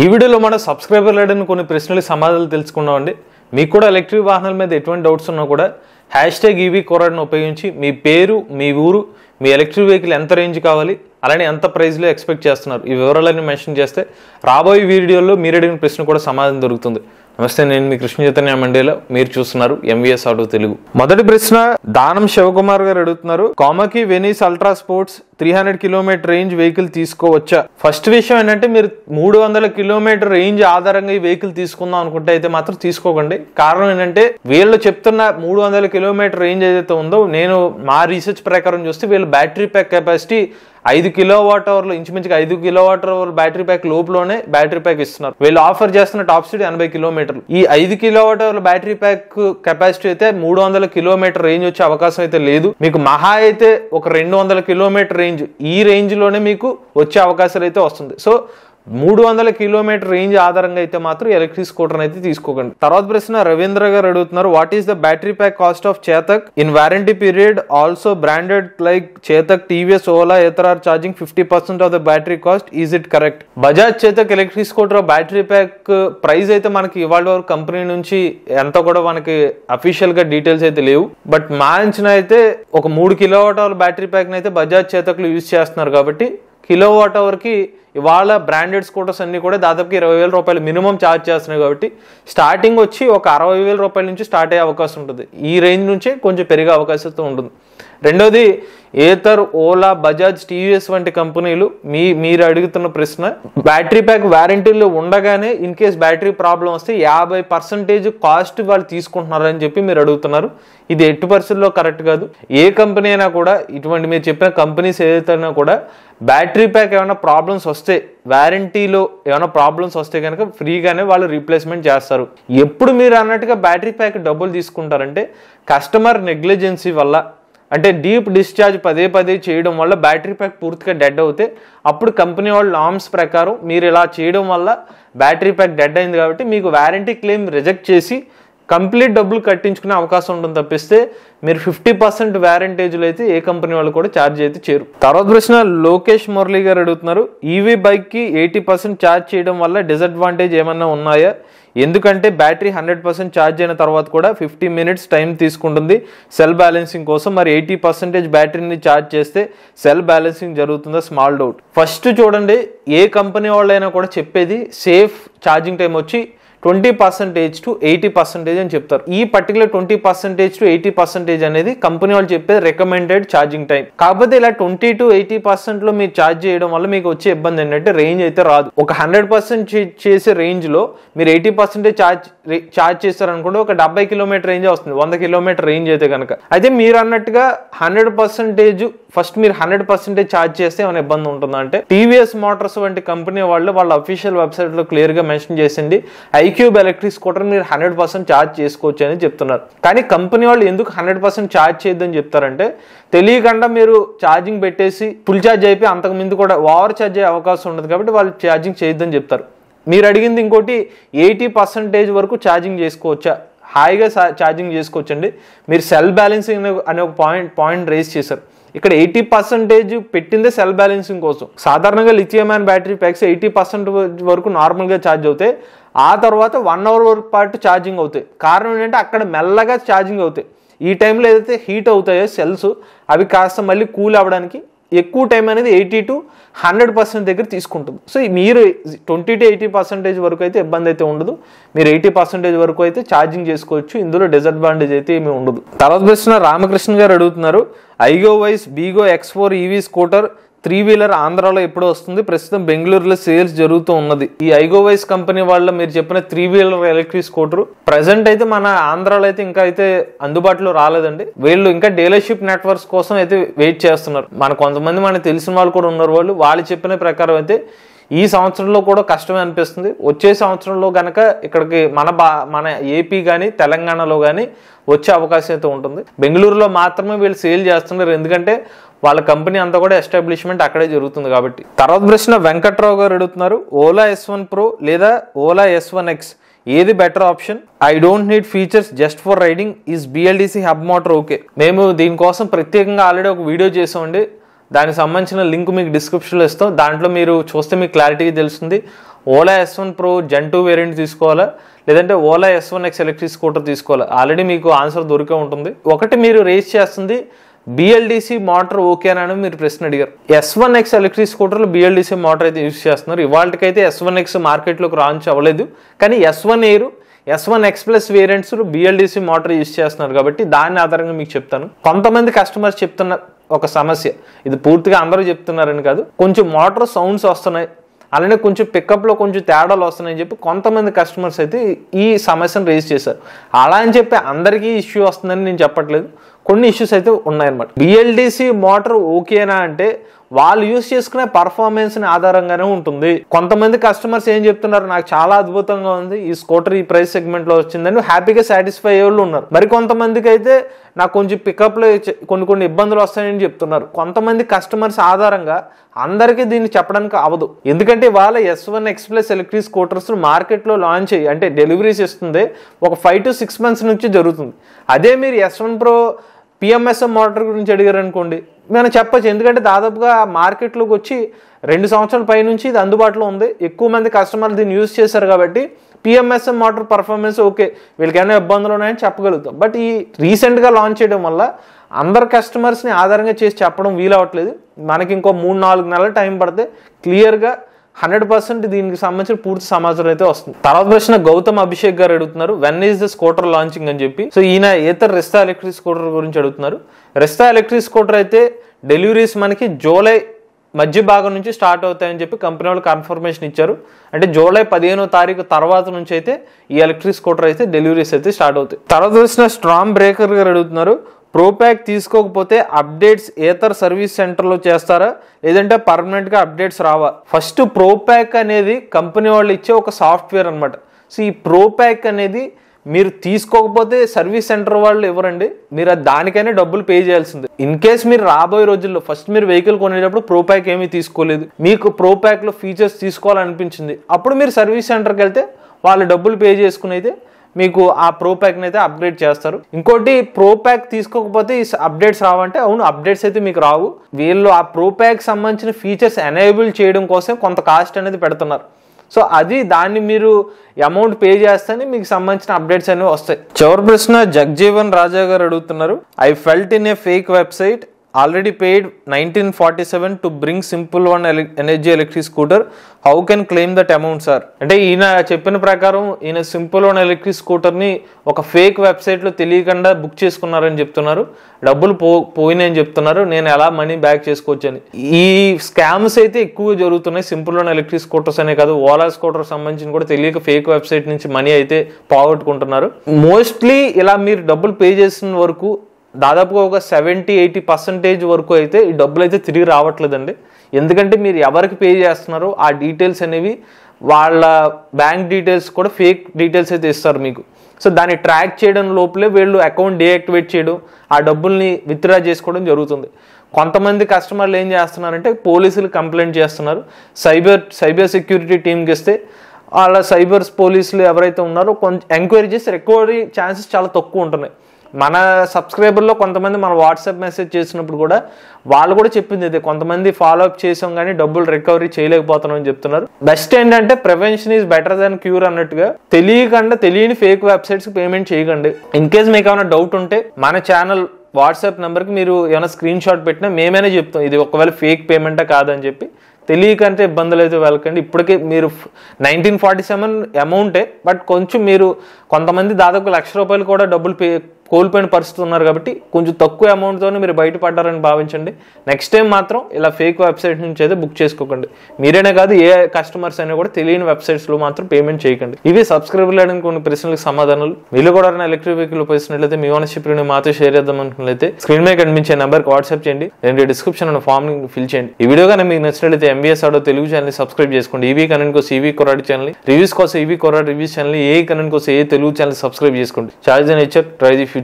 ఈ వీడియోలో మన సబ్స్క్రైబర్లు అడిగిన కొన్ని ప్రశ్నలకు సమాధానాలు తెలుసుకున్నామండి. మీకు కూడా ఎలక్ట్రిక్ వాహనాల మీద ఎటువంటి డౌట్స్ ఉన్నా కూడా #EVCorrad ఉపయోగించి మీ పేరు, మీ ఊరు, మీ ఎలక్ట్రిక్ వెహికల్ ఎంత రేంజ్ కావాలి, అలానే ఎంత ప్రైస్లో ఎక్స్పెక్ట్ చేస్తున్నారు, ఈ వివరాలన్నీ మెన్షన్ చేస్తే రాబోయే వీడియోలో మీరు అడిగిన ప్రశ్న కూడా సమాధానం దొరుకుతుంది. నమస్తే, నేను మీ కృష్ణ చైతన్య మండేలో, మీరు చూస్తున్నారు MVS ఆటో తెలుగు. మొదటి ప్రశ్న దానం శివకుమార్ గారు అడుగుతున్నారు, కామాకి Venice ultra sports 300 kilometre range vehicle తీసుకోవచ్చా? ఫస్ట్ విషయం ఏంటంటే, మీరు 300 కిలోమీటర్ రేంజ్ ఆధారంగా ఈ వెహికల్ తీసుకుందాం అనుకుంటే అయితే మాత్రం తీసుకోకండి. కారణం ఏంటంటే, వీళ్ళు చెప్తున్న 300 కిలోమీటర్ రేంజ్ ఏదైతే ఉందో, నేను మా రీసెర్చ్ ప్రకారం చూస్తే వీళ్ళ బ్యాటరీ ప్యాక్ కెపాసిటీ 5 కిలోవాట్ అవర్లు, ఇంచుమించుగా 5 కిలోవాట్ అవర్ బ్యాటరీ ప్యాక్ లోపులోనే బ్యాటరీ ప్యాక్ ఇస్తున్నారు. వీళ్ళు ఆఫర్ చేస్తున్న టాప్ స్పీడ్ 80 కిలోమీటర్లు. ఈ 5 kilowatt hour battery pack capacity అయితే 300 కిలోమీటర్ రేంజ్ వచ్చే అవకాశం అయితే లేదు. మీకు మహా అయితే ఒక 200 కిలోమీటర్ రేంజ్, ఈ రేంజ్ లోనే మీకు వచ్చే అవకాశాలు అయితే వస్తుంది. సో 300 కిలోమీటర్ రేంజ్ ఆధారంగా అయితే మాత్రం ఎలక్ట్రిక్ స్కూటర్ అయితే తీసుకోకండి. తర్వాత ప్రశ్న రవీంద్ర గారు అడుగుతున్నారు, what is the battery pack cost of Chetak in warranty period, also branded like Chetak, TVS, Ola, ఇతర are charging 50% of the battery cost, is it correct? Bajaj Chetak electric scooter battery pack price అయితే మనకి ఇవాళ వరకు కంపెనీ నుంచి ఎంత కూడా మనకి అఫీషియల్ గా డీటెయిల్స్ అయితే లేవు. బట్ మా అంచనా అయితే ఒక 3 కిలోవాట్ అవర్ బ్యాటరీ ప్యాక్ అయితే బజాజ్ చేతక్ లో యూజ్ చేస్తున్నారు కాబట్టి కిలోవాట్ అవర్ కి ఇవాళ బ్రాండెడ్ స్కూటర్స్ అన్ని కూడా దాదాపు 20,000 రూపాయలు మినిమం ఛార్జ్ చేస్తున్నాయి. కాబట్టి స్టార్టింగ్ వచ్చి ఒక 60,000 రూపాయల నుంచి స్టార్ట్ అయ్యే అవకాశం ఉంటుంది. ఈ రేంజ్ నుంచే కొంచెం పెరిగే అవకాశం ఉంటుంది. రెండోది, ఏతర్, ఓలా, బజాజ్, TVS వంటి కంపెనీలు మీరు అడుగుతున్న ప్రశ్న, బ్యాటరీ ప్యాక్ వారంటీలో ఉండగానే ఇన్ కేస్ బ్యాటరీ ప్రాబ్లం వస్తే 50% కాస్ట్ వాళ్ళు తీసుకుంటున్నారని చెప్పి మీరు అడుగుతున్నారు. ఇది 80% కరెక్ట్ కాదు. ఏ కంపెనీ అయినా కూడా, ఇటువంటి మీరు చెప్పిన కంపెనీస్ ఏదైతే కూడా బ్యాటరీ ప్యాక్ ఏమైనా ప్రాబ్లమ్స్ వస్తే, వారంటీలో ఏమైనా ప్రాబ్లమ్స్ వస్తే కనుక ఫ్రీగానే వాళ్ళు రీప్లేస్మెంట్ చేస్తారు. ఎప్పుడు మీరు అన్నట్టుగా బ్యాటరీ ప్యాక్ డబ్బులు తీసుకుంటారంటే కస్టమర్ నెగ్లిజెన్సీ వల్ల, అంటే డీప్ డిశ్చార్జ్ పదే చేయడం వల్ల బ్యాటరీ ప్యాక్ పూర్తిగా డెడ్ అవుతే అప్పుడు కంపెనీ వాళ్ళ నార్మ్స్ ప్రకారం మీరు ఇలా చేయడం వల్ల బ్యాటరీ ప్యాక్ డెడ్ అయింది కాబట్టి మీకు వారంటీ క్లెయిమ్ రిజెక్ట్ చేసి కంప్లీట్ డబ్బులు కట్టించుకునే అవకాశం ఉంటుంది. తప్పిస్తే మీరు 50% వారంటేజ్లో అయితే ఏ కంపెనీ వాళ్ళు కూడా ఛార్జ్ అయితే చేయరు. తర్వాత ప్రశ్న లోకేష్ మురళి గారు అడుగుతున్నారు, ఈవీ బైక్ కి 80% ఛార్జ్ చేయడం వల్ల డిసడ్వాంటేజ్ ఏమన్నా ఉన్నాయా? ఎందుకంటే బ్యాటరీ 100% ఛార్జ్ అయిన తర్వాత కూడా 50 మినిట్స్ టైం తీసుకుంటుంది సెల్ బ్యాలెన్సింగ్ కోసం. మరి 80% బ్యాటరీని ఛార్జ్ చేస్తే సెల్ బ్యాలెన్సింగ్ జరుగుతుందా? Small doubt. ఫస్ట్ చూడండి, ఏ కంపెనీ వాళ్ళైనా కూడా చెప్పేది సేఫ్ ఛార్జింగ్ టైం వచ్చి 20% to 80% అని చెప్తారు. ఈ పర్టికులర్ 20% to 80% అనేది కంపెనీ వాళ్ళు చెప్పే రికమెండెడ్ ఛార్జింగ్ టైం. కాకపోతే ఇలా 20 to 80% లో మీరు ఛార్జ్ చేయడం వల్ల మీకు వచ్చే ఇబ్బంది ఏంటంటే రేంజ్ అయితే రాదు. ఒక 100% చేసే రేంజ్ లో మీరు 80% ఛార్జ్ చేస్తారనుకుంటే ఒక 70 కిలోమీటర్ రేంజ్ వస్తుంది, 100 కిలోమీటర్ రేంజ్ అయితే కనుక. అయితే మీరు అన్నట్టుగా 100% ఫస్ట్ మీరు 100% ఛార్జ్ చేస్తే ఏమైనా ఇబ్బంది ఉంటుందా అంటే, TVS మోటార్స్ వంటి కంపెనీ వాళ్ళ అఫీషియల్ వెబ్సైట్ లో క్లియర్ గా మెన్షన్ చేసింది, iQube ఎలక్ట్రిక్ స్కూటర్ మీరు 100% ఛార్జ్ చేసుకోవచ్చు అని చెప్తున్నారు. కానీ కంపెనీ వాళ్ళు ఎందుకు 100% ఛార్జ్ చేయొద్దని చెప్తారంటే, తెలియకుండా మీరు ఛార్జింగ్ పెట్టేసి ఫుల్ ఛార్జ్ అయిపోయి అంతకు ముందు కూడా ఓవర్ ఛార్జ్ అయ్యే అవకాశం ఉండదు కాబట్టి వాళ్ళు ఛార్జింగ్ చేయొద్దని చెప్తారు. మీరు అడిగింది ఇంకోటి, 80% వరకు ఛార్జింగ్ చేసుకోవచ్చా? హాయిగా ఛార్జింగ్ చేసుకోవచ్చండి. మీరు సెల్ బ్యాలెన్సింగ్ అనే ఒక పాయింట్ రేస్ చేశారు. ఇక్కడ 80% పెట్టిందే సెల్ బ్యాలెన్సింగ్ కోసం. సాధారణంగా లిథియం అయాన్ బ్యాటరీ ప్యాక్స్ 80% వరకు నార్మల్గా ఛార్జ్ అవుతాయి. ఆ తర్వాత 1 అవర్ వరకు పాటు ఛార్జింగ్ అవుతాయి. కారణం ఏంటంటే అక్కడ మెల్లగా ఛార్జింగ్ అవుతాయి. ఈ టైంలో ఏదైతే హీట్ అవుతాయో సెల్స్, అవి కాస్త మళ్ళీ కూల్ అవ్వడానికి ఎక్కువ టైం అనేది 80 to 100% దగ్గర తీసుకుంటుంది. సో మీరు 20 to 80% వరకు అయితే ఇబ్బంది అయితే ఉండదు. మీరు 80% వరకు అయితే ఛార్జింగ్ చేసుకోవచ్చు. ఇందులో డిసడ్వాంటేజ్ అయితే ఏమీ ఉండదు. తర్వాత ప్రశ్న రామకృష్ణ గారు అడుగుతున్నారు, ఐగోవైస్ బీగో X4 EV స్కూటర్ 3-వీలర్ ఆంధ్రాలో ఎప్పుడు వస్తుంది? ప్రస్తుతం బెంగళూరులో సేల్స్ జరుగుతూ ఉన్నది. ఈ ఐగోవైస్ కంపెనీ వాళ్ళ మీరు చెప్పిన 3-వీలర్ ఎలక్ట్రిక్ స్కూటర్ ప్రెసెంట్ అయితే మన ఆంధ్రాలో అయితే ఇంకా అయితే అందుబాటులో రాలేదండి. వీళ్ళు ఇంకా డీలర్షిప్ నెట్వర్క్స్ కోసం అయితే వెయిట్ చేస్తున్నారు. కొంతమంది మనకు తెలిసిన వాళ్ళు కూడా ఉన్నారు. వాళ్ళు చెప్పిన ప్రకారం అయితే ఈ సంవత్సరంలో కూడా కష్టమే అనిపిస్తుంది. వచ్చే సంవత్సరంలో గనక ఇక్కడికి మన ఏపీ కానీ తెలంగాణలో కానీ వచ్చే అవకాశం అయితే ఉంటుంది. బెంగళూరులో మాత్రమే వీళ్ళు సేల్ చేస్తున్నారు, ఎందుకంటే వాళ్ళ కంపెనీ అంతా కూడా ఎస్టాబ్లిష్మెంట్ అక్కడే జరుగుతుంది కాబట్టి. తర్వాత ప్రశ్న వెంకట్రావు గారు అడుగుతున్నారు, ఓలా S1 Pro లేదా ఓలా S1X ఏది better option? I don't need features just for riding, is BLDC hub motor okay? మేము దీనికోసం ప్రత్యేకంగా ఆల్రెడీ ఒక వీడియో చేసామండి. దానికి సంబంధించిన లింక్ మీకు డిస్క్రిప్షన్లో ఇస్తాం. దాంట్లో మీరు చూస్తే మీకు క్లారిటీగా తెలుస్తుంది. Ola S1 Pro Gen 2 variant తీసుకోవాలా లేదంటే ఓలా S1X ఎలక్ట్రిక్ స్కూటర్ తీసుకోవాలా? ఆల్రెడీ మీకు ఆన్సర్ దొరికే ఉంటుంది. ఒకటి మీరు రేస్ చేస్తుంది BLDC మోటార్ ఓకేనా అని మీరు ప్రశ్న అడిగారు. S1X ఎలక్ట్రిక్ స్కూటర్లో BLDC మోటార్ అయితే యూజ్ చేస్తున్నారు. ఇవాళకైతే S1X మార్కెట్లోకి లాంచ్ అవ్వలేదు, కానీ S1 Air S1X Plus variants BLDC motor use చేస్తున్నారు కాబట్టి దాని ఆధారంగా మీకు చెప్తాను. కొంతమంది కస్టమర్స్ చెప్తున్న ఒక సమస్య, ఇది పూర్తిగా అందరూ చెప్తున్నారని కాదు, కొంచెం మోటార్ సౌండ్స్ వస్తున్నాయి, అలానే కొంచెం పికప్లో కొంచెం తేడాలు వస్తున్నాయని చెప్పి కొంతమంది కస్టమర్స్ అయితే ఈ సమస్యను రేజ్ చేశారు. అలా అని చెప్పి అందరికీ ఇష్యూ వస్తుందని నేను చెప్పట్లేదు, కొన్ని ఇష్యూస్ అయితే ఉన్నాయన్నమాట. BLDC మోటార్ ఓకేనా అంటే వాళ్ళు యూజ్ చేసుకునే పర్ఫార్మెన్స్ని ఆధారంగానే ఉంటుంది. కొంతమంది కస్టమర్స్ ఏం చెప్తున్నారు, నాకు చాలా అద్భుతంగా ఉంది, ఈ స్కూటర్ ఈ ప్రైస్ సెగ్మెంట్లో వచ్చిందని హ్యాపీగా సాటిస్ఫై అయ్యే వాళ్ళు ఉన్నారు. మరి కొంతమందికి అయితే నాకు కొంచెం పికప్లో కొన్ని ఇబ్బందులు వస్తాయని చెప్తున్నారు. కొంతమంది కస్టమర్స్ ఆధారంగా అందరికీ దీన్ని చెప్పడానికి అవ్వదు. ఎందుకంటే వాళ్ళ S1X Plus ఎలక్ట్రిక్ స్కూటర్స్ మార్కెట్లో లాంచ్ అయ్యి అంటే డెలివరీస్ ఇస్తుంది ఒక 5 to 6 months నుంచి జరుగుతుంది. అదే మీరు S1 Pro PMSM మోటార్ గురించి అడిగారు అనుకోండి, మనం చెప్పచ్చు. ఎందుకంటే దాదాపుగా మార్కెట్లోకి వచ్చి 2 సంవత్సరాల పై నుంచి ఇది అందుబాటులో ఉంది, ఎక్కువ మంది కస్టమర్లు దీన్ని యూజ్ చేశారు కాబట్టి PMSM మోటార్ పర్ఫార్మెన్స్ ఓకే, వీళ్ళకి ఏమైనా ఇబ్బందులు ఉన్నాయని చెప్పగలుగుతాం. బట్ ఈ రీసెంట్గా లాంచ్ చేయడం వల్ల అందరు కస్టమర్స్ని ఆధారంగా చేసి చెప్పడం వీలవట్లేదు. మనకి ఇంకో 3-4 నెలల టైం పడితే క్లియర్గా 100% దీనికి సంబంధించిన పూర్తి సమాచారం అయితే వస్తుంది. తర్వాత ప్రశ్న గౌతమ్ అభిషేక్ గారు అడుగుతున్నారు, when is the scooter launching అని చెప్పి. సో ఈయన ఏతర్ రెస్తా ఎలక్ట్రిక్ స్కూటర్ గురించి అడుగుతున్నారు. రెస్తా ఎలక్ట్రిక్ స్కూటర్ అయితే డెలివరీస్ మనకి జూలై మధ్య భాగం నుంచి స్టార్ట్ అవుతాయని చెప్పి కంపెనీ వాళ్ళు కన్ఫర్మేషన్ ఇచ్చారు. అంటే జూలై 15వ తారీఖు తర్వాత నుంచి అయితే ఈ ఎలక్ట్రిక్ స్కూటర్ అయితే డెలివరీస్ అయితే స్టార్ట్ అవుతాయి. తర్వాత ప్రశ్న స్ట్రామ్ బ్రేకర్ గారు అడుగుతున్నారు, ప్రోప్యాక్ తీసుకోకపోతే అప్డేట్స్ ఏతర్ సర్వీస్ సెంటర్లో చేస్తారా లేదంటే పర్మనెంట్గా అప్డేట్స్ రావా? ఫస్ట్ ప్రోప్యాక్ అనేది కంపెనీ వాళ్ళు ఇచ్చే ఒక సాఫ్ట్వేర్ అనమాట. సో ఈ ప్రోప్యాక్ అనేది మీరు తీసుకోకపోతే సర్వీస్ సెంటర్ వాళ్ళు ఇవ్వరండి, మీరు దానికైనా డబ్బులు పే చేయాల్సిందే. ఇన్ కేస్ మీరు రాబోయే రోజుల్లో ఫస్ట్ మీరు వెహికల్ కొనేటప్పుడు ప్రోప్యాక్ ఏమీ తీసుకోలేదు, మీకు ప్రోప్యాక్లో ఫీచర్స్ తీసుకోవాలనిపించింది, అప్పుడు మీరు సర్వీస్ సెంటర్కి వెళ్తే వాళ్ళు డబ్బులు పే చేసుకుని అయితే మీకు ఆ ప్రోప్యాక్ని అయితే అప్గ్రేడ్ చేస్తారు. ఇంకోటి ప్రోప్యాక్ తీసుకోకపోతే ఈ అప్డేట్స్ రావంటే అవును, అప్డేట్స్ అయితే మీకు రావు. వీళ్ళు ఆ ప్రోప్యాక్ సంబంధించిన ఫీచర్స్ ఎనేబుల్ చేయడం కోసం కొంత కాస్ట్ అనేది పెడుతున్నారు. సో అది దాన్ని మీరు అమౌంట్ పే చేస్తేనే మీకు సంబంధించిన అప్డేట్స్ అనేవి వస్తాయి. చివరి ప్రశ్న జగ్జీవన్ రాజా గారు అడుగుతున్నారు, I felt in a fake website already paid 1947 to bring Simple One energy electric scooter. How can claim that amount, sir? అంటే ఈయన చెప్పిన ప్రకారం ఈయన సింపుల్ వన్ ఎలక్ట్రిక్ స్కూటర్ని ఒక ఫేక్ వెబ్సైట్లో తెలియకుండా బుక్ చేసుకున్నారని చెప్తున్నారు, డబ్బులు పోయినాయని చెప్తున్నారు, నేను ఎలా మనీ బ్యాక్ చేసుకోవచ్చు అని. ఈ స్కామ్స్ అయితే ఎక్కువ జరుగుతున్నాయి. సింపుల్ వన్ ఎలక్ట్రిక్ స్కూటర్స్ అనే కాదు, ఓలా స్కూటర్ సంబంధించి కూడా తెలియక ఫేక్ వెబ్సైట్ నుంచి మనీ అయితే పోగొట్టుకుంటున్నారు. మోస్ట్లీ ఇలా మీరు డబ్బులు పే చేసిన వరకు దాదాపుగా ఒక 70-80% వరకు అయితే ఈ డబ్బులు అయితే తిరిగి రావట్లేదండి. ఎందుకంటే మీరు ఎవరికి పే చేస్తున్నారో ఆ డీటెయిల్స్ అనేవి వాళ్ళ బ్యాంక్ డీటెయిల్స్ కూడా ఫేక్ డీటెయిల్స్ అయితే ఇస్తారు మీకు. సో దాన్ని ట్రాక్ చేయడం లోపలే వీళ్ళు అకౌంట్ డీయాక్టివేట్ చేయడం, ఆ డబ్బుల్ని విత్డ్రా చేసుకోవడం జరుగుతుంది. కొంతమంది కస్టమర్లు ఏం చేస్తున్నారంటే పోలీసులు కంప్లైంట్ చేస్తున్నారు, సైబర్ సెక్యూరిటీ టీంకి ఇస్తే వాళ్ళ సైబర్ పోలీసులు ఎవరైతే ఉన్నారో కొంచెం ఎంక్వైరీ చేసి రికవరీ ఛాన్సెస్ చాలా తక్కువ ఉంటున్నాయి. మన సబ్స్క్రైబర్లో కొంతమంది మన వాట్సాప్ మెసేజ్ చేసినప్పుడు కూడా వాళ్ళు కూడా చెప్పింది ఇదే, కొంతమంది ఫాలో అప్ చేసాం కానీ డబ్బులు రికవరీ చేయలేకపోతున్నాం అని చెప్తున్నారు. బెస్ట్ ఏంటంటే prevention is better than cure అన్నట్టుగా తెలియని ఫేక్ వెబ్సైట్స్కి పేమెంట్ చేయకండి. ఇన్ కేస్ మీకు ఏమైనా డౌట్ ఉంటే మన ఛానల్ వాట్సాప్ నెంబర్కి మీరు ఏమైనా స్క్రీన్ షాట్ పెట్టినా మేమైనా చెప్తాం ఇది ఒకవేళ ఫేక్ పేమెంటా కాదని చెప్పి. తెలియకంటే ఇబ్బందులు అయితే వెళ్ళకండి. ఇప్పటికే మీరు 1947 అమౌంటే, బట్ కొంచెం మీరు కొంతమంది దాదాపు ₹1,00,000 కూడా డబ్బులు కోల్పోయిన పరిస్థితి ఉన్నారు కాబట్టి కొంచెం తక్కువ అమౌంట్తోనే మీరు బయటపడ్డారని భావించండి. నెక్స్ట్ టైం మాత్రం ఇలా ఫేక్ వెబ్సైట్ నుంచి అయితే బుక్ చేసుకోకండి. మీరేనే కాదు ఏ కస్టమర్స్ అయినా కూడా తెలియని వెబ్సైట్స్లో మాత్రం పేమెంట్ చేయకండి. ఇవి సబ్స్క్రైబర్లు అడిగిన కొన్ని ప్రశ్నలకు సమాధానాలు. మీరు కూడా ఎలక్ట్రిక్ వెహికల్ ఉపయోగిస్తున్నట్లయితే మీ ఓనర్షిప్ రివ్యూ మాతో షేర్ చేద్దాం అనుకున్నట్లయితే స్క్రీన్ మీద కనిపించే నెంబర్కి వాట్సాప్ చేయండి, లేదంటే డిస్క్రిప్షన్ ఫామ్ ఫిల్ చేయండి. ఈ వీడియో కానీ మీకు నచ్చినట్లయితే MBS auto Telugu channel subscribe చేసుకోండి. ఈవీ కనెంట్ కోసం ఈవీ కొరాడి ఛానల్, రివ్యూస్ కోసం ఈవీ కొరాడి రివ్యూస్ ఛానల్, ఏ కనెంట్ కోసం ఏ తెలుగు ఛానల్ సబ్స్క్రైబ్ చేసుకోండి. Charge nature try the future.